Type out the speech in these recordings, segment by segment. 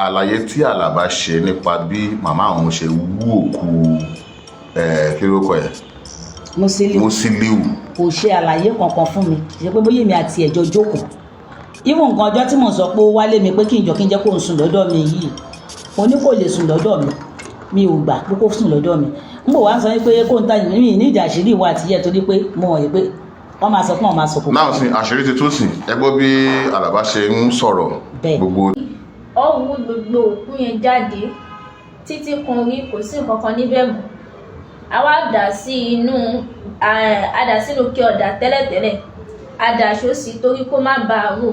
Àlàyé tí Àlàbá ṣe nípa bí màmá àwọn ṣe wú òkú kí ló kọ ẹ̀ Musiliu kò ṣe àlàyé kankan fún mi ṣe pé bóyá èmi àti ẹ̀jọ́ jókòó ìwọ̀n nǹkan ọjọ́ tí mo sọ pé ó wálé mi pé kí n jẹ́ kó ń sùn lọ́dọ̀ mi yìí mo ní kò lè sùn lọ́dọ̀ mi ò gbà pé kó sùn lọ́dọ̀ mi n bò wá sọ pé kó ń ta mi ní ìjà àṣírí ìwà àtìyẹ torí pé mo mọ̀ pé wọ́n máa sọ pé wọ́n máa sọ kókó. náà sin àṣírí ti tún sìn ẹ gbọ́ bí Àlàbá ṣe ń sọ̀rọ̀ gbogbo. ó wú gbogbo òkú yẹn jáde títí kan rí kò sí nǹkan kan níbẹ̀ mọ́ a wá dà sínú kí ọ̀dà tẹ́lẹ̀tẹ́lẹ̀ a dà sósì torí kó má bàa rò.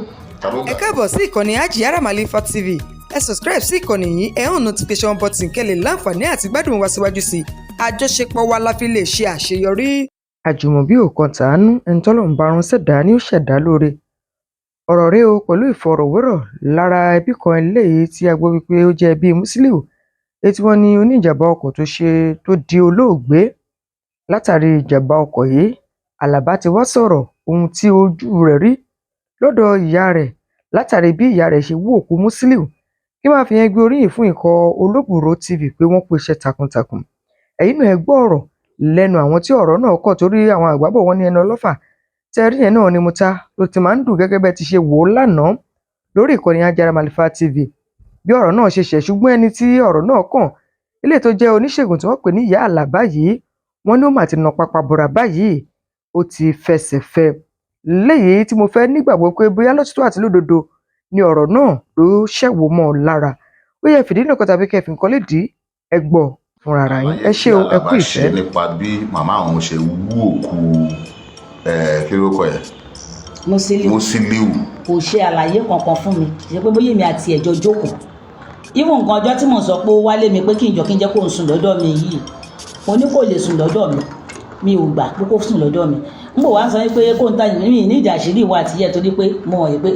ẹ káàbọ̀ sí ìkànnì Hajiyara Malifa TV ẹ subscribe sí ìkànnì yìí ẹ hàn notification button kẹ́lẹ̀ láǹfààní àti gbádùn wa síwájú sí i àjọṣepọ̀ wa la fi lè ṣe àṣeyọrí. àjùmọ̀bí ò kan tàánú ẹni tọ́lọ̀ ń barun ṣẹ̀dá ni ó ṣẹ̀dá lóore ọ̀rọ̀ rẹ̀ o pẹ̀lú ìfọ̀rọ̀wérọ̀ lára ẹbí kan eléyìí tí a gbọ́ wípé ó jẹ́ ẹbí Musiliu ètí wọ́n ní oníjàmbá ọkọ̀ tó di olóògbé látàrí ìjàmbá ọkọ̀ yìí Àlàbá ti wá sọ̀rọ̀ ohun tí ojú rẹ̀ rí lọ́dọ̀ ìyá rẹ̀ látàrí bí ìyá rẹ̀ ṣe wú òkú Musiliu kí máa fi yẹn gbé oríyìn fún ikọ̀ Olóbùrò TV pé wọ́n kú iṣẹ́ takuntakun ẹ̀yin náà ẹ gbọ́ ọ̀rọ̀ lẹ́nu àwọn tí ọ̀rọ̀ náà kọ̀ torí àwọn àgbàbọ̀ wọn ní ẹnu ọlọ́fà tẹ́rí yẹn náà ni mo ta ló ti máa ń dùn gẹ́gẹ́ bẹ́ẹ̀ ti ṣe wò ó lánàá lórí ìkànnì Hajiyara Malifa TV bí ọ̀rọ̀ náà ṣe ṣẹ̀ ṣùgbọ́n ẹni tí ọ̀rọ̀ náà kàn ilé tó jẹ́ oníṣègùn tí wọ́n pè ní ìyá Àlàbá yìí wọ́n ní ó mà ti nà pápá bọ̀rà báyìí ó ti fẹsẹ̀ fẹ́ léyìí tí mo fẹ́ nígbàgbọ́ pé bóyá lótìtọ́ àti lódodo ni ọ̀rọ̀ náà ló ṣẹ̀wò mọ́ ọ lára ó yẹ fìdí nìkan tàbí kẹfì nǹkan lè dí ẹ gbọ́ fúnra ara yín ẹ ṣé o ẹ kú ìfẹ́. Àlàbá ṣe nípa bí màmá àwọn ṣe wú òkú kí ló kọ ẹ̀ Musiliu kò ṣe àlàyé kankan fún mi ṣe pé bóyá èmi àti ẹ̀jọ́ jókòó ìwọ̀n nǹkan ọjọ́ tí mo sọ pé ó wálé mi pé kí n jẹ́ kó ń sùn lọ́dọ̀ mi yìí mo ní kò lè sùn lọ́dọ̀ mi ò gbà pé kó sùn lọ́dọ̀ mi n bò wá sọ pé kó ń ta mi ní ìjà àṣírí ìwà àtìyẹ torí pé mo mọ̀ pé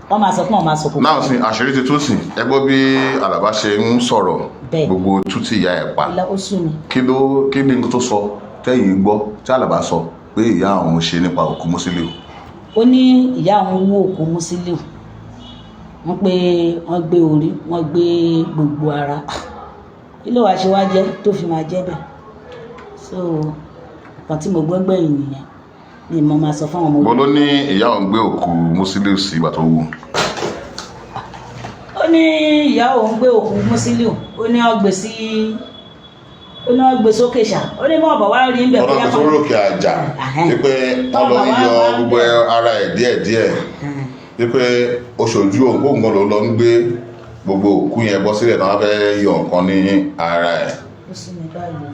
wọ́n máa sọ pé wọ́n máa sọ kókó. náà sin àṣírí ti tún sìn ẹ gbọ́ bí Àlàbá ṣe ń sọ̀rọ̀ gbogbo tútì ìyá ẹ̀ pa kí ni tó sọ tẹ́yìn gbọ́ tí Àlàbá sọ pé ìyá àwọn ṣe nípa òkú Musiliu. ó ní ìyá àwọn wú òkú Musiliu wọ́n pé wọ́n gbé orí wọ́n gbé gbogbo ara kí ló wàá ṣe wá jẹ́ tó fi máa jẹ́ bẹ́ẹ̀ so nǹkan tí mo gbọ́ gbẹ̀yìn nìyẹn ni mo máa sọ fáwọn ọmọ ogun. bó ló ní ìyá òun gbé òkú Musiliu sí ìgbà tó wù. ó ní ìyá òun gbé òkú Musiliu ó ní ó gbé sókè ṣá ó ní mọ̀ bọ̀ wá rí bẹ̀ bóyá kan. ọlọ́run tó rókè àjà wípé ọlọ́ yọ gbogbo ara ẹ̀ díẹ̀díẹ̀ wípé oṣooju òun gan ló lọ ń gbé gbogbo òkú yẹn bọ́ sílẹ̀ náà fẹ́ yọ nǹkan ní ara ẹ̀.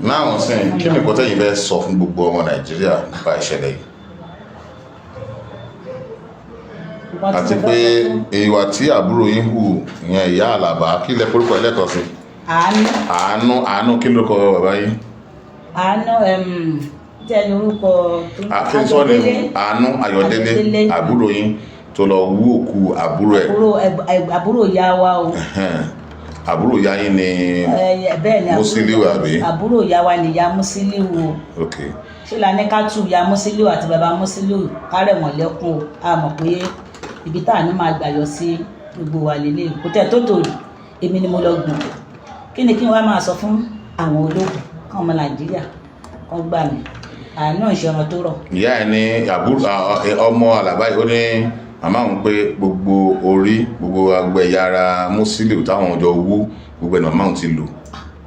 náà sìn kí ni kọ́tẹ́ yìí fẹ́ sọ fún gbogbo ọmọ Nàìjíríà nípa ìṣẹ̀lẹ̀ yìí. àti pé ìwà tí àbúrò yín hù ìyẹn ìyá Àlàbá kí lẹ forúkọ ẹlẹ́tọ̀ sí. àánú kí ló kọ bàbá yín. àánú jẹ́ lórúkọ kí n sọ ní Àánú Ayọ̀délé àbúrò yín tó lọ wú òkú àbúrò ẹ̀. àbúrò ìyá wa o. àbúrò ìyá yín ni Musiliu àbí. àbúrò ìyá wa ni ìyá Musiliu o. ṣé la ní ká tú ìyá Musiliu àti bàbá Musiliu kárẹ̀ wọ́n lẹ́kùn o a mọ̀ pé ibi tá à ní máa gbàyọ sí gbogbo wa lélẹ̀ kò tẹ̀ tó tòrì èmi ni mo lọ gùn kí ni kí n wá máa sọ fún àwọn ológun kan ọmọ Nàìjíríà kan gbà mí àánú ìṣẹ̀ràn tó rọ̀. ìyá ẹ ní ọmọ Àlàbá yìí ó ní màmá òun pé gbogbo orí gbogbo agbẹ̀yà ara Musiliu táwọn ọjọ́ wú gbogbo ẹ̀nà máa ti lò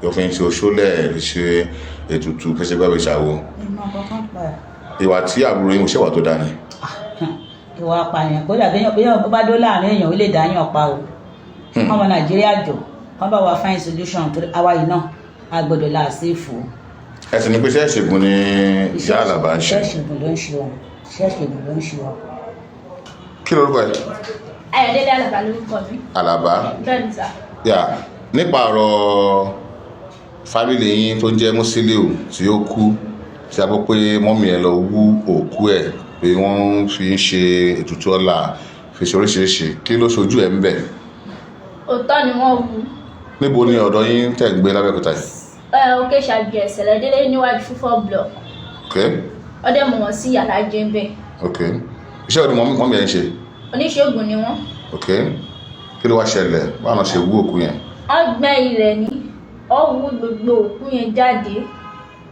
yóò fi ń ṣe oṣólẹ̀ ṣe ètùtù fẹsẹ̀ gbàgbé ṣàwò. ìwà tí àbúrò yín ṣèwà tó dáa ni. ìwà apààyàn kódà béèyàn bá dó láàrin èèyàn ó lè dáyàn pa o ọmọ Nàìjíríà jọ kán bá wa find solution torí àwa yìí náà a gbọ́dọ̀ là á sí ìfò. ẹsìn ni pé iṣẹ́ ìṣègùn ni ìyá Àlàbá ń ṣe. iṣẹ́ ìṣègùn ló ń ṣe wọn iṣẹ́ ìṣègùn ló ń ṣe wọn. kí lorúkọ ẹ. Ayọ̀délé Àlàbá lórúkọ mi. Àlàbá. bẹ́ẹ̀ ni sà. nípa ọ̀rọ̀ fámìlì yín tó ń jẹ́ Musiliu tí ó kú tí a gbọ́ pé mọ́mì ẹ̀ lọ wú òkú ẹ̀ pé wọ́n fi ń ṣe ètùtù ọlá fi ṣe oríṣiríṣi kí ló ṣojú ẹ̀ ń bẹ̀. òótọ́ ni wọ́n wú. níbo ni ọ̀dọ̀ yín tẹ̀ ń gbé lábẹ́òkúta yìí. òkè ṣàgbé ẹ̀sẹ̀ lẹ́dẹ́lẹ́ níwájú fúnfọ́ block. ọdẹ mọ̀ wọ́n sí yàrá jẹ́ bẹ́ẹ̀. iṣẹ́ òní mọ́mì ẹ̀ ń ṣe. oníṣègùn ni wọ́n. kí ló wá ṣẹlẹ̀ báwọn ṣe wú òkú yẹn. wọ́n gbẹ́ ilẹ̀ ni wọ́n wú gbogbo òkú yẹn jáde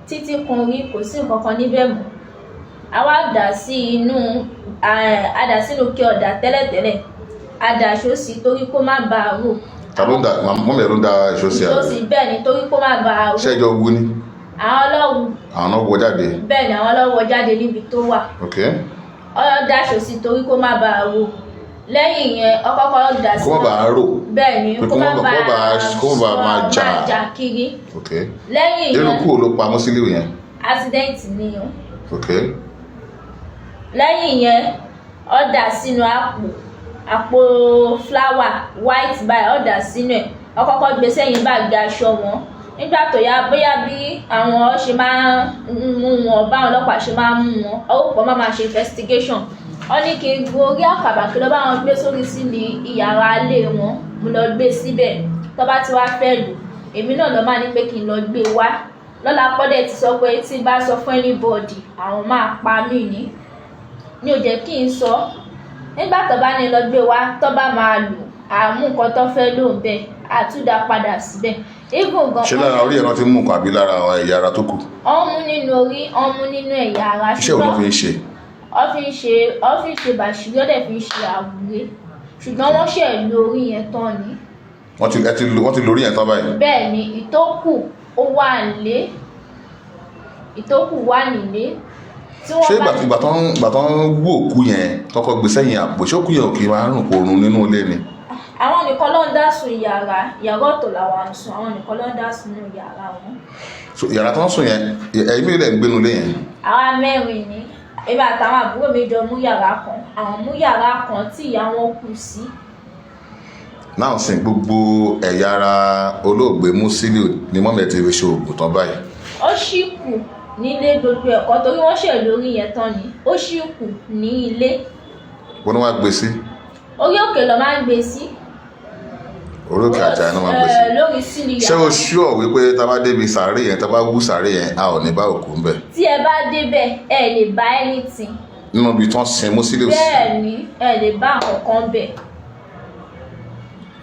títí kan orí kò sí nǹkan kan níbẹ̀ mọ́ àwa dà sínú kí ọ̀dà tẹ́lẹ̀tẹ́lẹ̀ a dà aṣọ sí torí kó má bàa rò. mọ́mí ẹ̀ ló ń da aṣọ sí àná. ìṣó sí bẹ́ẹ̀ ni torí kó má bàa rò. ṣẹ́jọ́ wú ni. àwọn ọlọ́wù. àwọn náà wọ jáde. bẹ́ẹ̀ ni àwọn ọlọ́wù wọ jáde níbi tó wà. ọlọ́ dà aṣọ sí torí kó má bàa rò. lẹ́yìn yẹn ọkọ̀ọ̀kọ̀ dà sí. kó má bàa rò. bẹ́ẹ̀ ni kó má bàa máa jà kiri. lẹ́yìn yẹn irú kúrò ló pa Musiliu yẹn. accident ni o. lẹ́yìn yẹn ó dà sínú àpò fúláwà white by ó dà sínú ẹ̀ ọkọ̀ọ̀kọ̀ gbé sẹ́yìn bá gbé aṣọ wọn nígbà tó yá bóyá bí àwọn ṣe máa ń mú wọn báwọn ọlọ́pàá ṣe máa ń mú wọn ọ̀pọ̀ máa ṣe investigation wọ́n ní kí n gorí àkàbà kí ló bá wọn gbé sórí sí ní ìyàrá ilé wọn mo lọ gbé síbẹ̀ tó bá ti wá fẹ́ lù èmi náà lọ máa ní pé kí n lọ gbé wá lọ́la pọ́dẹ̀ ti sọ pé tí bá sọ fún anybody àwọn máa pa mí ní ò jẹ́ kí n sọ nígbà tó bá ní lọ gbé wá tó bá máa lù àmú nǹkan tó fẹ́ lò ń bẹ̀ àtúndà padà síbẹ̀. ṣé lára orí ẹ̀rọ ti mú nǹkan àbí lára ẹ̀yà ara tó kù. wọ́n mú nínú orí wọ́n mú nínú ẹ̀yà ara. iṣẹ́ wo ló fi ń ṣe. ó fi ń ṣe bàṣírí ó dẹ̀ fi ń ṣe àwúrẹ́ ṣùgbọ́n wọ́n ṣe lo orí yẹn tán ni. wọ́n ti lo orí yẹn tán báyìí. bẹ́ẹ̀ ni ìtókù ó wà nílé ìtókù wà nílé. ṣé ìgbà tó ń wú òkú yẹn tọkọ gbé sẹ́yìn àpò ṣé òkú yẹn ò kì í máa rùn kó rùn nínú ilé ni. àwọn nìkan ló ń dá sùn yàrá ọ̀tọ̀ làwọn ń sùn àwọn nìkan ló ń dá sùn nínú yàrá wọn. yàrá tó ń sùn yẹn ẹ̀yin mi lè ń gbénu lé yẹn. àwa mẹ́rin ni èmi àtàwọn àbúrò mi jọ mú yàrá kan àwọn mú yàrá kan tí ìyá wọn kù sí. náà sìn gbogbo ẹ̀yà ara olóògbé Musiliu ni mọ́mí ẹ̀ ti fi ṣe oògùn tán báyìí. ó ṣì kù nílé gbogbo ẹ̀kọ́ torí wọ́n ṣe lórí yẹn tán ni ó ṣì kù ní ilé. wọ́n ní wọ́n á gbé sí. orí òkè ló máa ń gbé sí. orí òkè àjà ni wọ́n máa ń gbé sí. lórí sílì yàrá. ṣé o ṣúọ̀ wípé tá a bá débi sàárè yẹn tá a bá wú sàárè yẹn a ò ní bá òkú ń bẹ̀. tí ẹ bá débẹ̀ ẹ lè bá anything. nínú ibi tí wọ́n sin Musiliu sí. bẹ́ẹ̀ ni ẹ lè bá àkọ́kọ́ bẹ̀.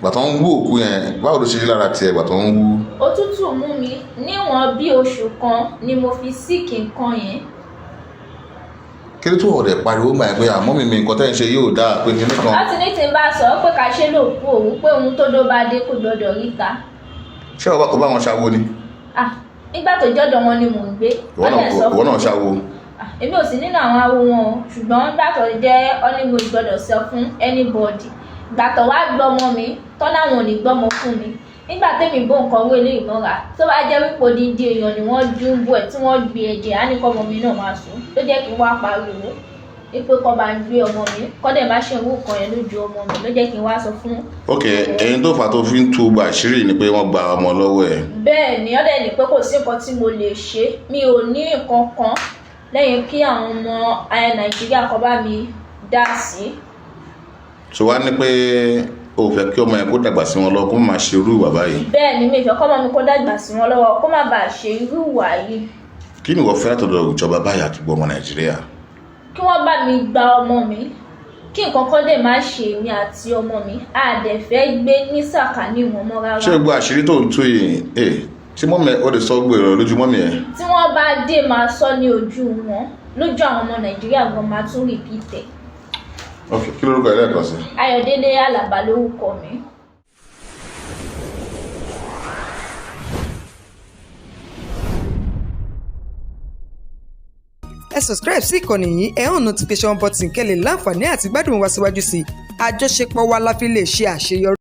gbà tó ń wú òkú yẹn báwo ló ṣe rí lára tiẹ̀ gbà tó ń wú. òtútù mú mi níwọ̀n bí oṣù kan ni mo fi síkì nǹkan yẹn. kí ló tó ọ̀rẹ́ pariwo gbà pé àmọ́ mi nǹkan tẹ́ ń ṣe yóò dáa pé kíní kan. láti ní tí n bá sọ pé ká ṣe lòkú òun pé ohun tó dó bá dé kò gbọdọ̀ ríta. ṣé o bá wọn ṣàwo ni. nígbà tó jọ́dọ̀ wọn ni mò ń gbé. ìwọ náà ṣàwo. èmi ò sí nínú àwọn awo wọn o ṣùgbọ́n nígbà tó jẹ́ ọ́nìmọ̀ ìgbọ́dọ̀ sọ fún anybody gbàtọ̀ wá gbọ́mọ mi tọ́lá wọn ò ní gbọ́mọ fún mi nígbà tẹ́mi bó nǹkan owó ilé ìmọ̀ra tó bá jẹ́ wípé odindi èèyàn ni wọ́n dúnbò ẹ̀ tí wọ́n gbé ẹ̀jẹ̀ á ní kọ́ ọmọ mi náà máa sùn ló jẹ́ kí n wá pariwo wípé kọ́ bá ń gbé ọmọ mi kọ́ dẹ̀ má ṣe owó kan yẹn lójú ọmọ mi ló jẹ́ kí n wá sọ fún. ok ẹyin tó fà tó fi ń tú àṣírí ni pé wọ́n gba ọmọ lọ́wọ́ ẹ̀. bẹ́ẹ̀ ni ọ̀dẹ̀ ní pé kò sí nǹkan tí mo lè ṣe mi ò ní nǹkan kan lẹ́yìn kí àwọn ọmọ Nàìjíríà kọ́ bá mi dá sí. so wá ní pé o fẹ́ kí ọmọ yẹn kó dàgbà sí wọn lọ́wọ́ kó má ṣe irú ìwà báyìí. bẹ́ẹ̀ ni mi fẹ́ kọ́ ọmọ mi kó dàgbà sí wọn lọ́wọ́ kó má bàa ṣe irú ìwà yìí. kí ni wọ́n fẹ́ látọ̀dọ̀ ìjọba báyìí àti gbogbo ọmọ Nàìjíríà. kí wọ́n bá mi gba ọmọ mi kí nǹkan kan dẹ̀ má ṣe èmi àti ọmọ mi a dẹ̀ fẹ́ gbé ní sàkání wọn mọ́ rárá. ṣé gbogbo àṣírí tó ń tú yìí tí mọ́mí ẹ̀ ó lè sọ gbèrò lójú mọ́mí ẹ̀. tí wọ́n bá dé máa sọ ní ojú wọn lójú àwọn ọmọ Nàìjíríà gan máa tún rìpítẹ̀. ok kí lórúkọ ẹ lẹ́ẹ̀kan sí. Ayọ̀délé Àlàbá lórúkọ mi. ẹ subscribe sí ìkànnì yìí ẹ hàn notification button kẹ́ lè láǹfààní àti gbádùn wa síwájú sí i àjọṣepọ̀ wa la fi lè ṣe àṣeyọrí.